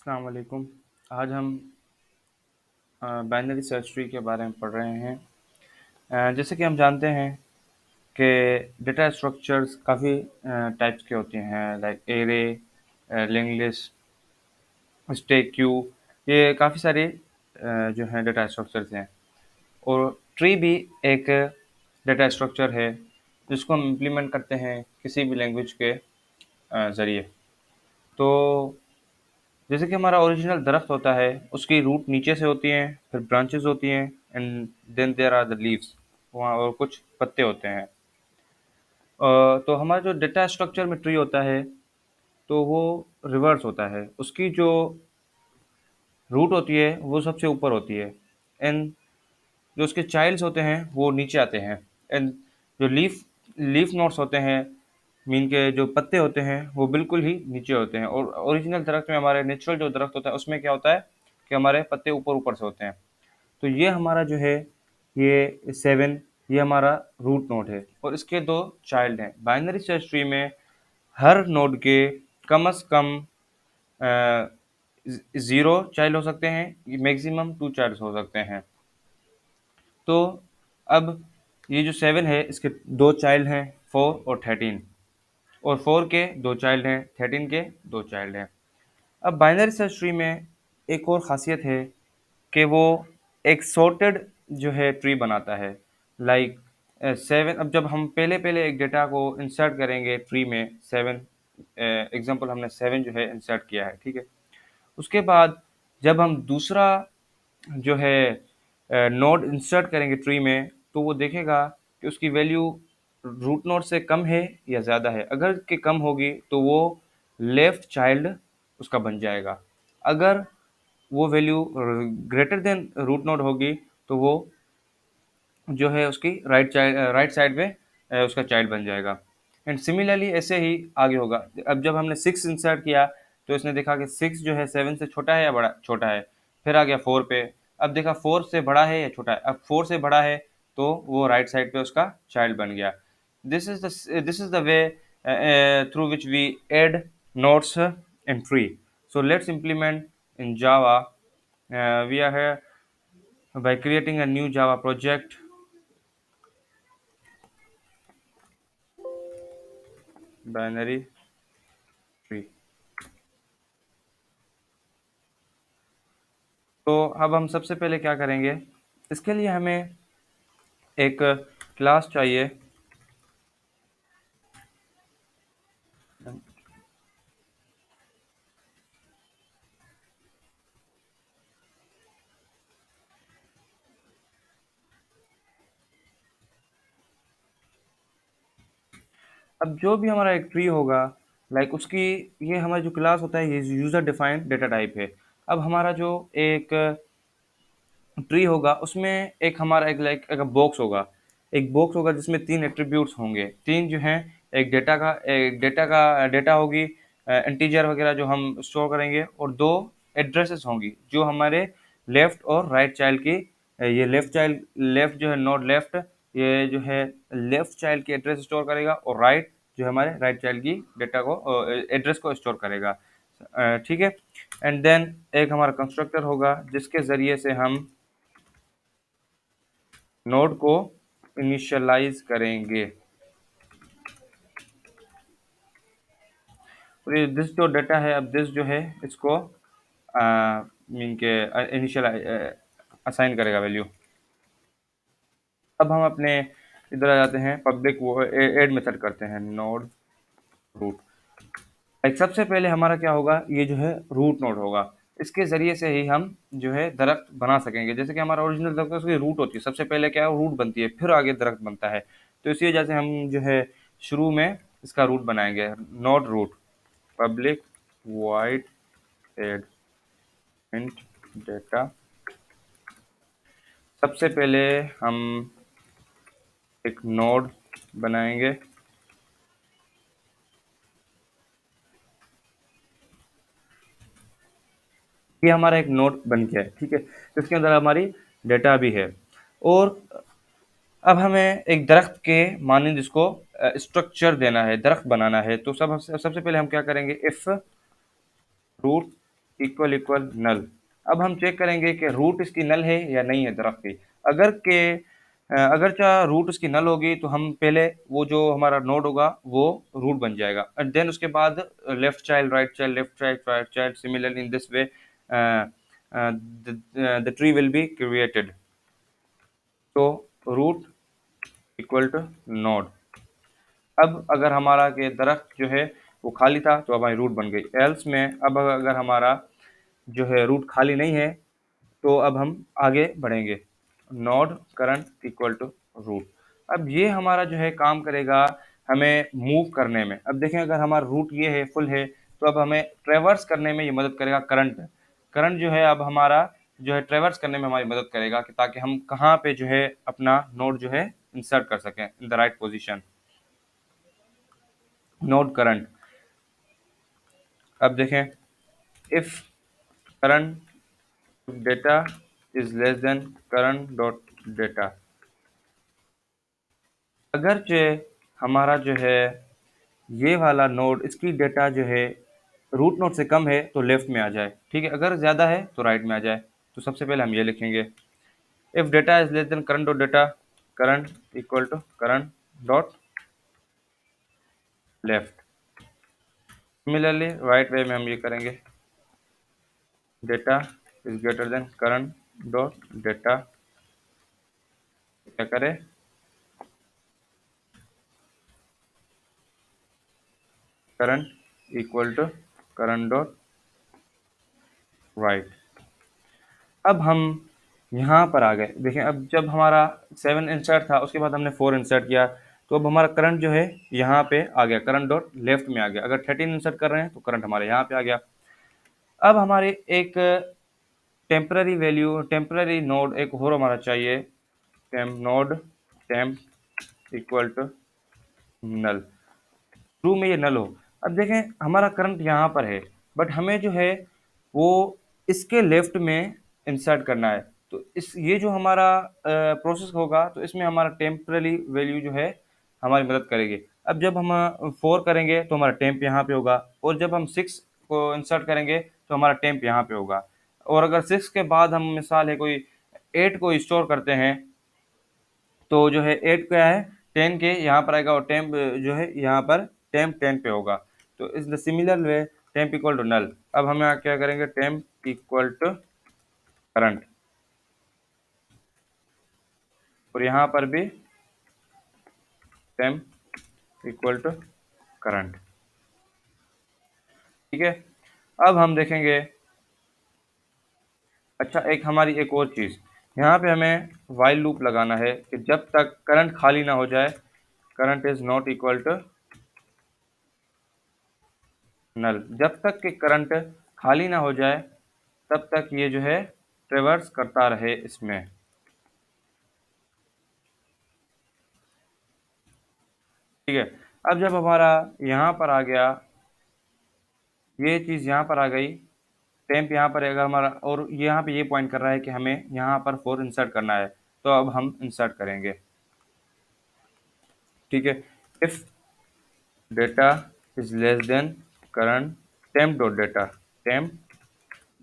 अस्सलाम वालेकुम। आज हम बाइनरी सर्च ट्री के बारे में पढ़ रहे हैं। जैसे कि हम जानते हैं कि डेटा स्ट्रक्चर्स काफ़ी टाइप्स के होते हैं, like array, linked list, stack queue. ये काफ़ी सारे जो हैं डेटा स्ट्रक्चर्स हैं। और ट्री भी एक डेटा स्ट्रक्चर है जिसको हम इम्प्लीमेंट करते हैं किसी भी लैंग्वेज के ज़रिए। तो जैसे कि हमारा ओरिजिनल दरख्त होता है, उसकी रूट नीचे से होती हैं, फिर ब्रांचेस होती हैं, and then there are the leaves, वहाँ और कुछ पत्ते होते हैं। तो हमारा जो डेटा स्ट्रक्चर में ट्री होता है, तो वो रिवर्स होता है। उसकी जो रूट होती है वो सबसे ऊपर होती है, एंड जो उसके चाइल्ड्स होते हैं वो नीचे आते हैं। एंड जो लीफ लीफ नोड्स होते हैं, मीन के जो पत्ते होते हैं, वो बिल्कुल ही नीचे होते हैं। और ओरिजिनल दरख्त में, हमारे नेचुरल जो दरख्त होता है, उसमें क्या होता है कि हमारे पत्ते ऊपर ऊपर से होते हैं। तो ये हमारा जो है, ये 7, ये हमारा रूट नोड है और इसके दो चाइल्ड हैं। बाइनरी सर्च ट्री में हर नोड के कम से कम 0 चाइल्ड हो सकते हैं, मैक्सिमम 2 चाइल्ड हो सकते हैं। तो अब ये जो 7 है, इसके दो चाइल्ड हैं, 4 और 13, और 4 के दो चाइल्ड हैं, 13 के दो चाइल्ड हैं। अब बाइनरी सर्च ट्री में एक और ख़ासियत है कि वो एक सॉर्टेड जो है ट्री बनाता है, लाइक 7। अब जब हम पहले पहले एक डेटा को इंसर्ट करेंगे ट्री में, 7 एग्जांपल, हमने 7 जो है इंसर्ट किया है, ठीक है। उसके बाद जब हम दूसरा जो है नोड इंसर्ट करेंगे ट्री में, तो वो देखेगा कि उसकी वैल्यू रूट नोड से कम है या ज़्यादा है। अगर के कम होगी तो वो लेफ्ट चाइल्ड उसका बन जाएगा। अगर वो value greater than root node होगी तो वो जो है उसकी राइट साइड में उसका चाइल्ड बन जाएगा। एंड सिमिलरली ऐसे ही आगे होगा। अब जब हमने 6 इंसर्ट किया, तो इसने देखा कि 6 जो है 7 से छोटा है या बड़ा, छोटा है। फिर आ गया 4 पे, अब देखा 4 से बड़ा है या छोटा है। अब 4 से बड़ा है तो वो राइट साइड पे उसका चाइल्ड बन गया। This is the way through which we add nodes in tree. So let's implement in Java. We are here by creating a new Java project, binary tree. तो अब हम सबसे पहले क्या करेंगे, इसके लिए हमें एक क्लास चाहिए। अब जो भी हमारा एक ट्री होगा, लाइक उसकी, ये हमारा जो क्लास होता है, ये यूज़र डिफाइंड डेटा टाइप है। अब हमारा जो एक ट्री होगा, उसमें एक हमारा एक लाइक एक बॉक्स होगा जिसमें 3 एट्रीब्यूट्स होंगे। 3 जो हैं, एक डेटा होगी, इंटीजर वगैरह जो हम स्टोर करेंगे, और 2 एड्रेसेस होंगी जो हमारे लेफ्ट और राइट चाइल्ड की। ये लेफ्ट जो है, नोड लेफ्ट, ये जो है लेफ्ट चाइल्ड की एड्रेस स्टोर करेगा, और राइट जो है हमारे राइट चाइल्ड की डेटा को, एड्रेस को स्टोर करेगा। ठीक है। एंड देन एक हमारा कंस्ट्रक्टर होगा जिसके ज़रिए से हम नोड को इनिशियलाइज करेंगे। और ये दिस जो डाटा है, अब दिस जो है इसको मीन के इनिशियल असाइन करेगा वैल्यू। अब हम अपने इधर आ जाते हैं, पब्लिक वो ऐड मेथड करते हैं, नोड रूट। एक सबसे पहले हमारा क्या होगा, ये जो है रूट नोड होगा। इसके ज़रिए से ही हम जो है दरख्त बना सकेंगे। जैसे कि हमारा ओरिजिनल दरख्त है, उसकी रूट होती है, सबसे पहले क्या है, रूट बनती है, फिर आगे दरख्त बनता है। तो इसी वजह से हम जो है शुरू में इसका रूट बनाएंगे, node root, public void add int data. सबसे पहले हम एक नोड बनाएंगे। ये हमारा एक नोड बन गया है, ठीक है। इसके अंदर हमारी डेटा भी है। और अब हमें एक दरख्त के मानिंद इसको स्ट्रक्चर देना है, दरख्त बनाना है। तो सबसे पहले हम क्या करेंगे, इफ रूट इक्वल इक्वल नल। अब हम चेक करेंगे कि रूट इसकी नल है या नहीं है दरख्त की। अगर चाहे रूट उसकी नल होगी तो हम पहले वो जो हमारा नोड होगा वो रूट बन जाएगा, एंड देन उसके बाद left child right child left child right child, similarly in this way the tree will be created. तो रूट इक्वल टू नोड। अब अगर हमारा के दरख्त जो है वो खाली था तो हमारी रूट बन गई। एल्स में अब अगर हमारा जो है रूट खाली नहीं है तो अब हम आगे बढ़ेंगे। Node current equal to root. अब ये हमारा जो है काम करेगा हमें मूव करने में। अब देखें अगर हमारा रूट ये है फुल है तो अब हमें ट्रेवर्स करने में ये मदद करेगा करंट। करंट जो है अब हमारा जो है ट्रेवर्स करने में हमारी मदद करेगा कि ताकि हम कहाँ पे जो है अपना नोड जो है इंसर्ट कर सकें in the right position. Node current. अब देखें if current data is less than current dot data. अगरचे हमारा जो है ये वाला नोड इसकी डेटा जो है रूट नोड से कम है तो लेफ्ट में आ जाए, ठीक है, अगर ज़्यादा है तो राइट में आ जाए। तो सबसे पहले हम ये लिखेंगे if data is less than current dot data, current equal to current dot left. Similarly right way में हम ये करेंगे data is greater than current dot data, क्या करें current equal to current dot right. अब हम यहाँ पर आ गए। देखें अब जब हमारा 7 इंसर्ट था उसके बाद हमने 4 इंसर्ट किया तो अब हमारा करंट जो है यहाँ पे आ गया, करंट डॉट लेफ्ट में आ गया। अगर 13 इंसर्ट कर रहे हैं तो करंट हमारे यहाँ पे आ गया। अब हमारे एक टेम्पररी वैल्यू टेम्पररी नोड एक और हमारा चाहिए, node temp equal to null. True में ये नल हो। अब देखें हमारा करंट यहाँ पर है बट हमें जो है वो इसके लेफ्ट में इंसर्ट करना है। तो इस ये जो हमारा प्रोसेस होगा तो इसमें हमारा टेम्पररी वैल्यू जो है हमारी मदद करेगी। अब जब हम 4 करेंगे तो हमारा टेम्प यहाँ पे होगा, और जब हम 6 को इंसर्ट करेंगे तो हमारा टेम्प यहाँ पे होगा। और अगर 6 के बाद हम मिसाल है कोई 8 को स्टोर करते हैं तो जो है 8 क्या है 10 के यहाँ पर आएगा, और टेम्प जो है यहाँ पर टेम्प 10 पे होगा। तो इस the similar way temp equal to null. अब हम यहाँ क्या करेंगे टेम्प इक्वल टू करंट, और यहाँ पर भी टेम्प इक्वल टू करंट, ठीक है। अब हम देखेंगे अच्छा एक और चीज़ यहाँ पे हमें वाइल लूप लगाना है कि जब तक करंट खाली ना हो जाए current is not equal to null. जब तक कि करंट खाली ना हो जाए तब तक ये जो है ट्रेवर्स करता रहे इसमें, ठीक है। अब जब हमारा यहाँ पर आ गया ये चीज़ यहाँ पर आ गई, टेम्प यहाँ पर अगर हमारा, और यहाँ पे ये पॉइंट कर रहा है कि हमें यहाँ पर 4 इंसर्ट करना है तो अब हम इंसर्ट करेंगे, ठीक है। If data is less than current temp dot data, temp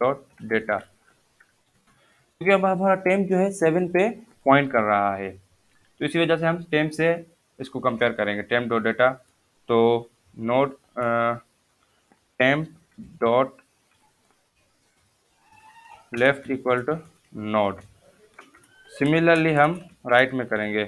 dot data, क्योंकि अब हमारा टेम्प जो है 7 पे पॉइंट कर रहा है तो इसी वजह से हम टेम्प से इसको कंपेयर करेंगे टेम्प डॉट डेटा। तो node temp dot left equal to node. Similarly हम राइट में करेंगे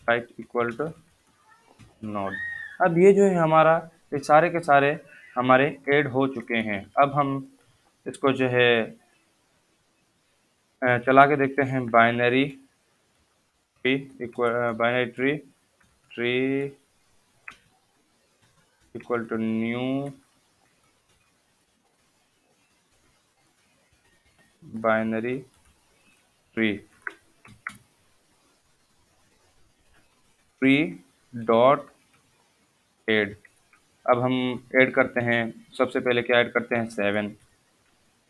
राइट इक्वल टू नोड। अब ये जो है हमारा ये सारे के सारे हमारे ऐड हो चुके हैं। अब हम इसको जो है चला के देखते हैं binary tree equal binary tree tree equal to new binary tree. Tree dot add. अब हम ऐड करते हैं, सबसे पहले क्या ऐड करते हैं, 7,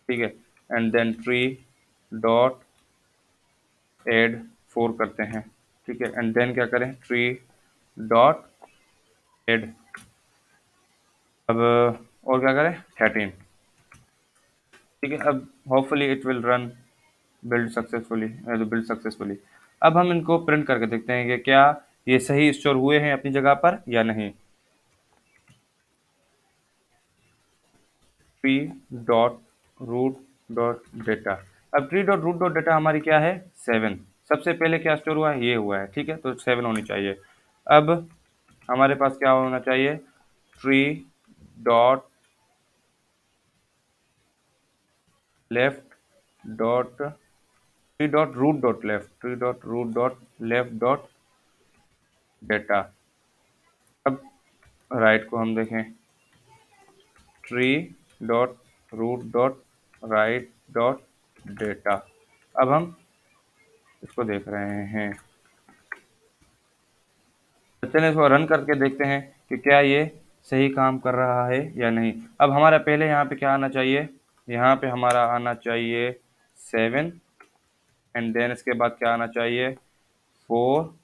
ठीक है, and then tree dot add 4 करते हैं, ठीक है, एंड देन क्या करें, ट्री डॉट ऐड, अब और क्या करें, 13, ठीक है। अब hopefully it will run build successfully. अब हम इनको प्रिंट करके देखते हैं कि क्या ये सही स्टोर हुए हैं अपनी जगह पर या नहीं। Tree dot root dot data. अब tree dot root dot data हमारी क्या है, 7। सबसे पहले क्या स्टोर हुआ है, ये हुआ है, ठीक है, तो 7 होनी चाहिए। अब हमारे पास क्या होना चाहिए, tree dot left dot tree dot root dot left, tree dot root dot left dot data. अब राइट को हम देखें, tree dot root dot right dot data. अब हम इसको देख रहे हैं, तो चलिए इसको रन करके देखते हैं कि क्या ये सही काम कर रहा है या नहीं। अब हमारा पहले यहाँ पे क्या आना चाहिए, यहाँ पे हमारा आना चाहिए 7, एंड देन इसके बाद क्या आना चाहिए, 4,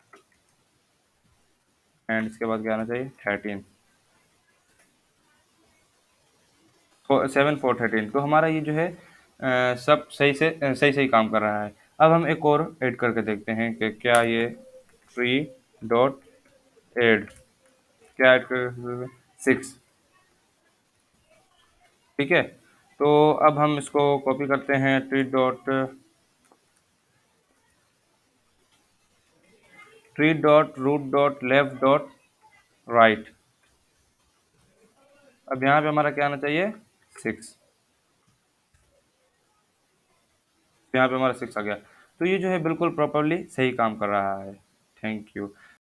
एंड इसके बाद क्या आना चाहिए, 13, 7 4 13। तो हमारा ये जो है सब सही से सही सही काम कर रहा है। अब हम एक और ऐड करके देखते हैं कि क्या ये ट्री डॉट ऐड, क्या ऐड कर, 6, ठीक है। तो अब हम इसको कॉपी करते हैं, tree dot root dot left dot right. अब यहाँ पे हमारा क्या आना चाहिए, 6, यहाँ पे हमारा 6 आ गया। तो ये जो है बिल्कुल प्रॉपरली सही काम कर रहा है। Thank you.